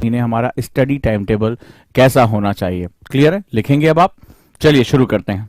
महीने हमारा study time table कैसा होना चाहिए। क्लियर है? लिखेंगे अब आप। चलिए शुरू करते हैं।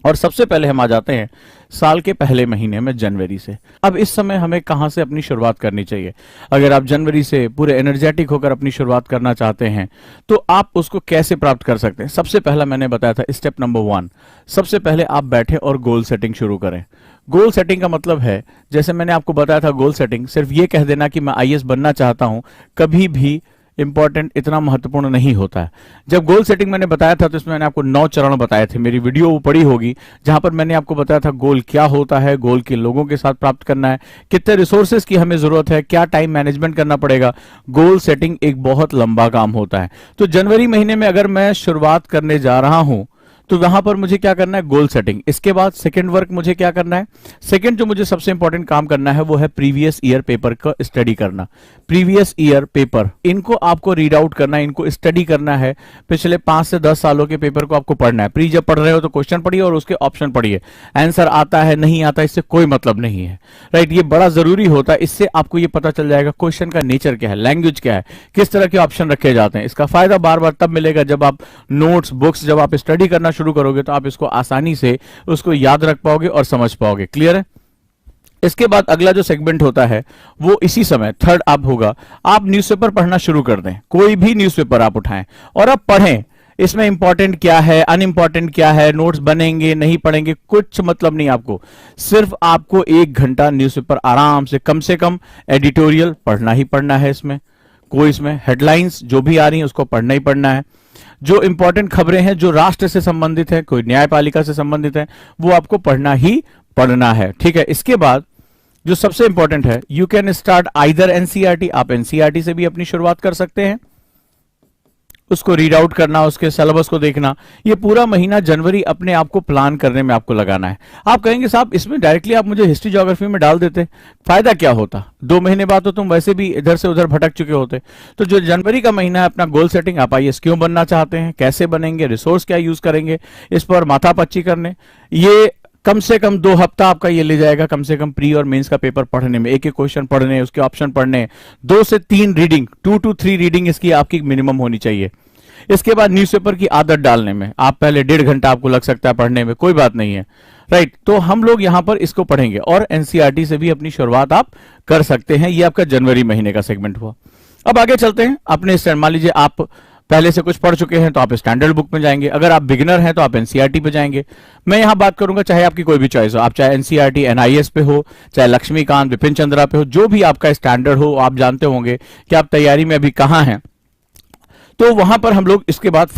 और सबसे पहले हम आ जाते हैं साल के पहले महीने में, जनवरी से। अब इस समय हमें कहां से अपनी शुरुआत करनी चाहिए? अगर आप जनवरी से पूरे एनर्जेटिक होकर अपनी शुरुआत करना चाहते हैं तो आप उसको कैसे प्राप्त कर सकते हैं? सबसे पहला मैंने बताया था स्टेप नंबर 1, सबसे पहले आप बैठे और गोल सेटिंग शुरू करें। गोल सेटिंग का मतलब है, जैसे मैंने आपको बताया था, गोल सेटिंग सिर्फ ये कह देना कि मैं आईएएस बनना चाहता हूं, कभी भी इंपॉर्टेंट, इतना महत्वपूर्ण नहीं होता है। जब गोल सेटिंग मैंने बताया था तो इसमें मैंने आपको 9 चरण बताए थे। मेरी वीडियो वो पड़ी होगी जहां पर मैंने आपको बताया था गोल क्या होता है, गोल के लोगों के साथ प्राप्त करना है, कितने रिसोर्सेज की हमें जरूरत है, क्या टाइम मैनेजमेंट करना पड़ेगा। गोल सेटिंग एक बहुत लंबा काम होता है। तो जनवरी महीने में अगर मैं शुरुआत करने जा रहा हूं तो वहां पर मुझे क्या करना है? Goal setting. इसके बाद सेकंड वर्क मुझे क्या करना है? सेकंड जो मुझे सबसे इंपॉर्टेंट काम करना है वो है प्रीवियस ईयर पेपर का स्टडी करना। प्रीवियस ईयर पेपर, इनको आपको रीड आउट करना है, इनको स्टडी करना है। पिछले 5 से 10 सालों के पेपर को आपको पढ़ना है। प्री जब पढ़ रहे हो तो क्वेश्चन पढ़िए और उसके ऑप्शन पढ़िए। आंसर आता है नहीं आता इससे कोई मतलब नहीं है, राइट? ये बड़ा जरूरी होता है। इससे आपको ये पता चल जाएगा क्वेश्चन का नेचर क्या है, लैंग्वेज क्या है, किस तरह के ऑप्शन रखे जाते हैं। इसका फायदा बार बार तब मिलेगा जब आप नोट्स, बुक्स जब आप स्टडी करना शुरू करोगे तो आप इसको आसानी से उसको याद रख पाओगे और समझ पाओगे। क्लियर है? इसके बाद अगला जो सेगमेंट होता है वो इसी समय थर्ड आप होगा। आप न्यूज़पेपर पढ़ना शुरू कर दें। कोई भी न्यूज़पेपर आप उठाएं और आप पढ़ें। इसमें इंपॉर्टेंट क्या है, अनइंपॉर्टेंट क्या है, नोट्स बनेंगे नहीं पढ़ेंगे, कुछ मतलब नहीं आपको। सिर्फ आपको 1 घंटा न्यूज़पेपर आराम से कम एडिटोरियल पढ़ना ही पढ़ना है। इसमें हेडलाइंस जो भी आ रही है उसको पढ़ना ही पढ़ना है। जो इंपॉर्टेंट खबरें हैं, जो राष्ट्र से संबंधित है, कोई न्यायपालिका से संबंधित है, वो आपको पढ़ना ही पढ़ना है। ठीक है? इसके बाद जो सबसे इंपॉर्टेंट है, you can start either NCERT. आप एनसीईआरटी से भी अपनी शुरुआत कर सकते हैं। उसको रीड आउट करना, उसके सिलेबस को देखना। ये पूरा महीना जनवरी अपने आप को प्लान करने में आपको लगाना है। आप कहेंगे साहब इसमें डायरेक्टली आप मुझे हिस्ट्री ज्योग्राफी में डाल देते, फायदा क्या होता? 2 महीने बाद तो तुम वैसे भी इधर से उधर भटक चुके होते। तो जो जनवरी का महीना है, अपना गोल सेटिंग, आप आईएएस क्यों बनना चाहते हैं, कैसे बनेंगे, रिसोर्स क्या यूज करेंगे, इस पर माथापच्ची करने। ये कम से कम 2 हफ्ता आपका ये ले जाएगा, कम से कम प्री और मेंस का पेपर पढ़ने में। एक एक क्वेश्चन पढ़ने, उसके ऑप्शन पढ़ने, 2 से 3 रीडिंग, 2 to 3 रीडिंग इसकी आपकी मिनिमम होनी चाहिए। इसके बाद न्यूज़पेपर की आदत डालने में आप पहले 1.5 घंटा आपको लग सकता है पढ़ने में, कोई बात नहीं है, राइट? तो हम लोग यहां पर इसको पढ़ेंगे और एनसीईआरटी से भी अपनी शुरुआत आप कर सकते हैं। ये आपका जनवरी महीने का सेगमेंट हुआ। अब आगे चलते हैं अपने स्टैंड। मान लीजिए आप पहले से कुछ पढ़ चुके हैं तो आप स्टैंडर्ड बुक में जाएंगे। अगर आप बिगिनर हैं तो आप एनसीईआरटी पे जाएंगे। मैं यहां बात करूंगा, चाहे आपकी कोई भी चॉइस हो, आप चाहे एनसीईआरटी एनआईएस पे हो, चाहे लक्ष्मीकांत, विपिन चंद्रा पे हो, जो भी आपका स्टैंडर्ड हो। आप जानते होंगे कि आप तैयारी में अभी कहां हैं, तो वहां पर हम लोग इसके बाद